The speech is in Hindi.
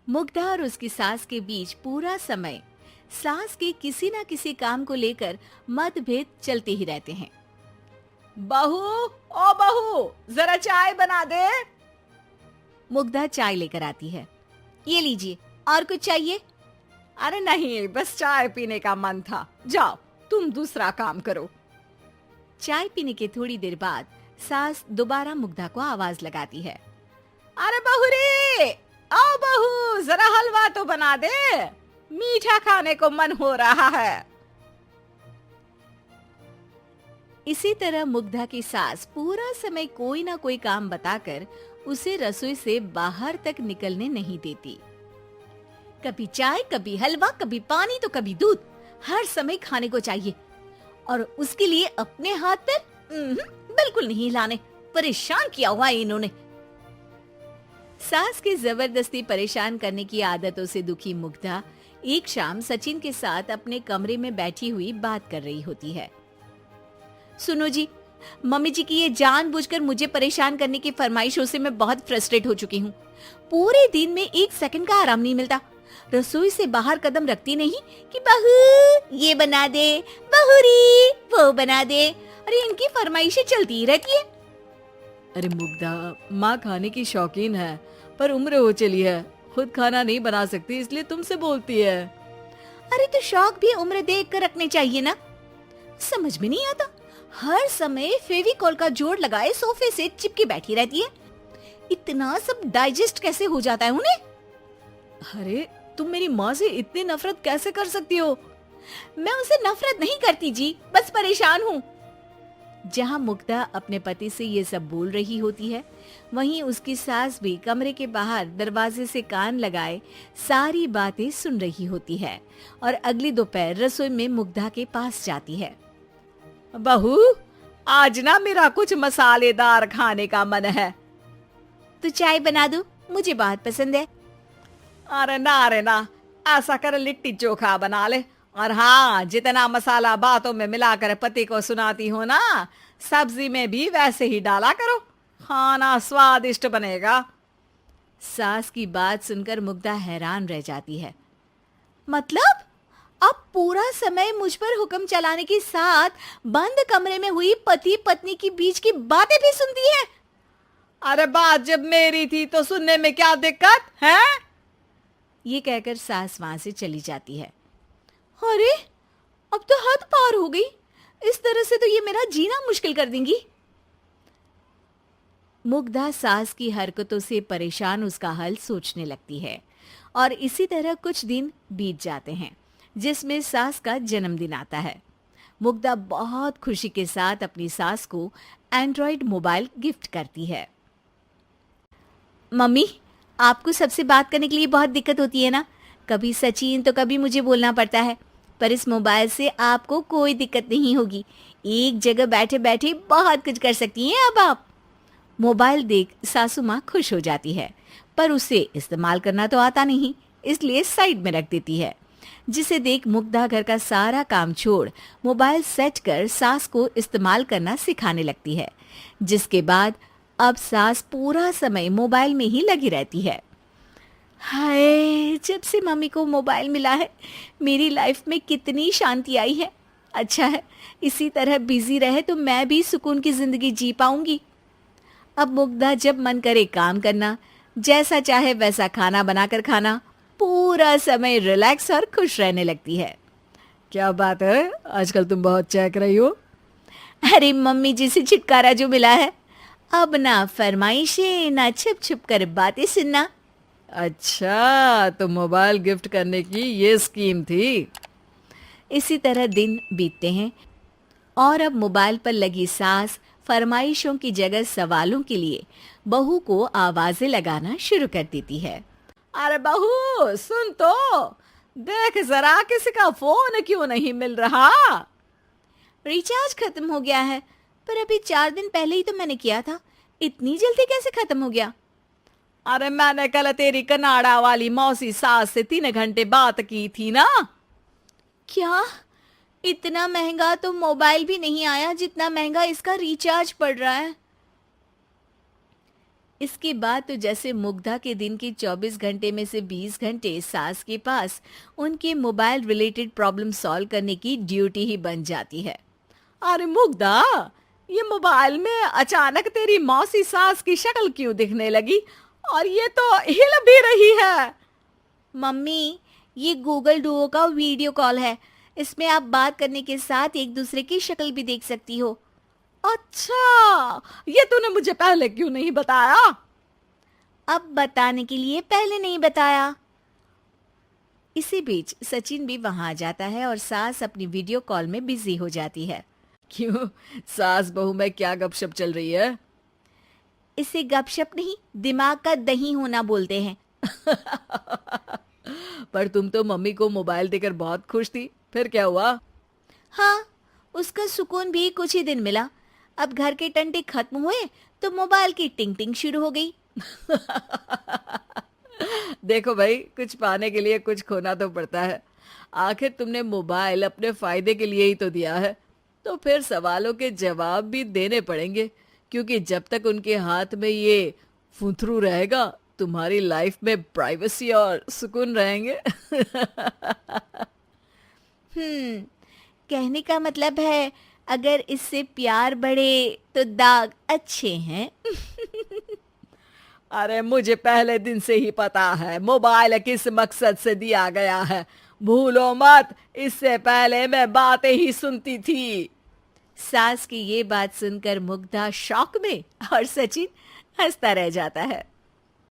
मुग्धा और उसकी सास के बीच पूरा समय सास के किसी न किसी काम को लेकर मतभेद चलते ही रहते हैं। बहू, ओ बहू, जरा चाय बना दे। मुग्धा चाय लेकर आती है। ये लीजिए, और कुछ चाहिए? अरे नहीं, बस चाय पीने का मन था। जाओ, तुम दूसरा काम करो। चाय पीने के थोड़ी देर बाद सास दोबारा मुग्धा को आवाज लगाती है। अरे बहू रे, आओ बहू, जरा हलवा तो बना दे, मीठा खाने को मन हो रहा है। इसी तरह मुग्धा की सास पूरा समय कोई ना कोई काम बताकर उसे रसोई से बाहर तक निकलने नहीं देती। कभी चाय, कभी हलवा, कभी पानी तो कभी दूध, हर समय खाने को चाहिए और उसके लिए अपने हाथ पैर बिल्कुल नहीं हिलाने। परेशान किया हुआ है इन्होंने। सास की जबरदस्ती परेशान करने की आदतों से दुखी मुग्धा एक शाम सचिन के साथ अपने कमरे में बैठी हुई बात कर रही होती है। सुनो जी, मम्मी जी की ये जानबूझकर मुझे परेशान करने की फरमाइशों से मैं बहुत फ्रस्ट्रेट हो चुकी हूँ। पूरे दिन में एक सेकंड का आराम नहीं मिलता। रसोई से बाहर कदम रखती नहीं कि बहू ये बना दे, बहुरी वो बना दे। अरे इनकी फरमाइशें चलती ही रहती है। अरे मुग्धा, माँ खाने की शौकीन है, पर उम्र हो चली है, खुद खाना नहीं बना सकती, इसलिए तुमसे बोलती है। अरे तो शौक भी उम्र देख कर रखने चाहिए ना। समझ में नहीं आता, हर समय फेविकॉल का जोड़ लगाए सोफे से चिपकी बैठी रहती है। इतना सब डाइजेस्ट कैसे हो जाता है उन्हें? अरे तुम मेरी माँ से इतनी नफरत कैसे कर सकती हो? मैं उनसे नफरत नहीं करती जी, बस परेशान हूँ। जहाँ मुग्धा अपने पति से ये सब बोल रही होती है, वहीं उसकी सास भी कमरे के बाहर दरवाजे से कान लगाए सारी बातें सुन रही होती है और अगली दोपहर रसोई में मुग्धा के पास जाती है। बहू, आज ना मेरा कुछ मसालेदार खाने का मन है। तो चाय बना दो, मुझे बहुत पसंद है। अरे ना, ऐसा कर लिट्टी चोखा बना ले। और हाँ, जितना मसाला बातों में मिलाकर पति को सुनाती हो ना, सब्जी में भी वैसे ही डाला करो, खाना स्वादिष्ट बनेगा। सास की बात सुनकर मुग्धा हैरान रह जाती है। मतलब अब पूरा समय मुझ पर हुक्म चलाने के साथ बंद कमरे में हुई पति पत्नी की बीच की बातें भी सुनती है? अरे बात जब मेरी थी तो सुनने में क्या दिक्कत है? ये कहकर सास वहां से चली जाती है। अरे अब तो हद पार हो गई, इस तरह से तो ये मेरा जीना मुश्किल कर देंगी। मुग्धा सास की हरकतों से परेशान उसका हल सोचने लगती है और इसी तरह कुछ दिन बीत जाते हैं, जिसमें सास का जन्मदिन आता है। मुग्धा बहुत खुशी के साथ अपनी सास को एंड्रॉइड मोबाइल गिफ्ट करती है। मम्मी, आपको सबसे बात करने के लिए बहुत दिक्कत होती है ना, कभी सचिन तो कभी मुझे बोलना पड़ता है, पर इस मोबाइल से आपको कोई दिक्कत नहीं होगी। एक जगह बैठे बैठे बहुत कुछ कर सकती हैं अब आप। मोबाइल देख सासू माँ खुश हो जाती है, पर उसे इस्तेमाल करना तो आता नहीं, इसलिए साइड में रख देती है। जिसे देख मुग्धा घर का सारा काम छोड़ मोबाइल सेट कर सास को इस्तेमाल करना सिखाने लगती है, जिसके बाद अब सास पूरा समय मोबाइल में ही लगी रहती है। हाय, जब से मम्मी को मोबाइल मिला है मेरी लाइफ में कितनी शांति आई है। अच्छा है, इसी तरह बिजी रहे तो मैं भी सुकून की जिंदगी जी पाऊंगी। अब मुग्धा जब मन करे काम करना, जैसा चाहे वैसा खाना बनाकर खाना, पूरा समय रिलैक्स और खुश रहने लगती है। क्या बात है, आजकल तुम बहुत चहक रही हो। अरे मम्मी जी से छुटकारा जो मिला है, अब ना फरमाइशें ना छुप छुप कर बातें सुनना। अच्छा, तो मोबाइल गिफ्ट करने की ये स्कीम थी। इसी तरह दिन बीतते हैं और अब मोबाइल पर लगी सास फरमाइशों की जगह सवालों के लिए बहू को आवाजें लगाना शुरू कर देती है। अरे बहू सुन तो, देख जरा किसी का फोन क्यों नहीं मिल रहा? रिचार्ज खत्म हो गया है, पर अभी 4 दिन पहले ही तो मैंने किया था, इतनी जल्दी कैसे खत्म हो गया? अरे मैंने कल तेरी कनाडा वाली मौसी सास से 3 घंटे बात की थी ना। क्या? इतना महंगा तो मोबाइल भी नहीं आया जितना महंगा इसका रिचार्ज पड़ रहा है। इसके बाद तो जैसे मुग्धा के दिन के 24 घंटे में से 20 घंटे सास के पास उनके मोबाइल रिलेटेड प्रॉब्लम सॉल्व करने की ड्यूटी ही बन जाती है। अरे मुग्धा, ये मोबाइल में अचानक तेरी मौसी सास की शक्ल क्यों दिखने लगी? और ये तो हिल भी रही है। मम्मी, ये गूगल डुओ का वीडियो कॉल है। इसमें आप बात करने के साथ एक दूसरे की शक्ल भी देख सकती हो। अच्छा, ये तूने मुझे पहले क्यों नहीं बताया? अब बताने के लिए पहले नहीं बताया। इसी बीच सचिन भी वहां आ जाता है और सास अपनी वीडियो कॉल में बिजी हो जाती है। क्यों, सास बहू में क्या गपशप चल रही है? इसे गपशप नहीं, दिमाग का दही होना बोलते हैं। पर तुम तो मम्मी को मोबाइल देकर बहुत खुश थी, फिर क्या हुआ? हाँ, उसका सुकून भी कुछ ही दिन मिला। अब घर के टंटे खत्म हुए तो मोबाइल की टिंग टिंग शुरू हो गई। देखो भाई, कुछ पाने के लिए कुछ खोना तो पड़ता है। आखिर तुमने मोबाइल अपने फायदे के लिए ही तो दिया है, तो फिर सवालों के जवाब भी देने पड़ेंगे, क्योंकि जब तक उनके हाथ में ये फुंथरू रहेगा, तुम्हारी लाइफ में प्राइवेसी और सुकून रहेंगे। कहने का मतलब है अगर इससे प्यार बढ़े तो दाग अच्छे हैं। अरे मुझे पहले दिन से ही पता है मोबाइल किस मकसद से दिया गया है। भूलो मत, इससे पहले मैं बातें ही सुनती थी। सास की ये बात सुनकर मुग्धा शॉक में और सचिन हंसता रह जाता है।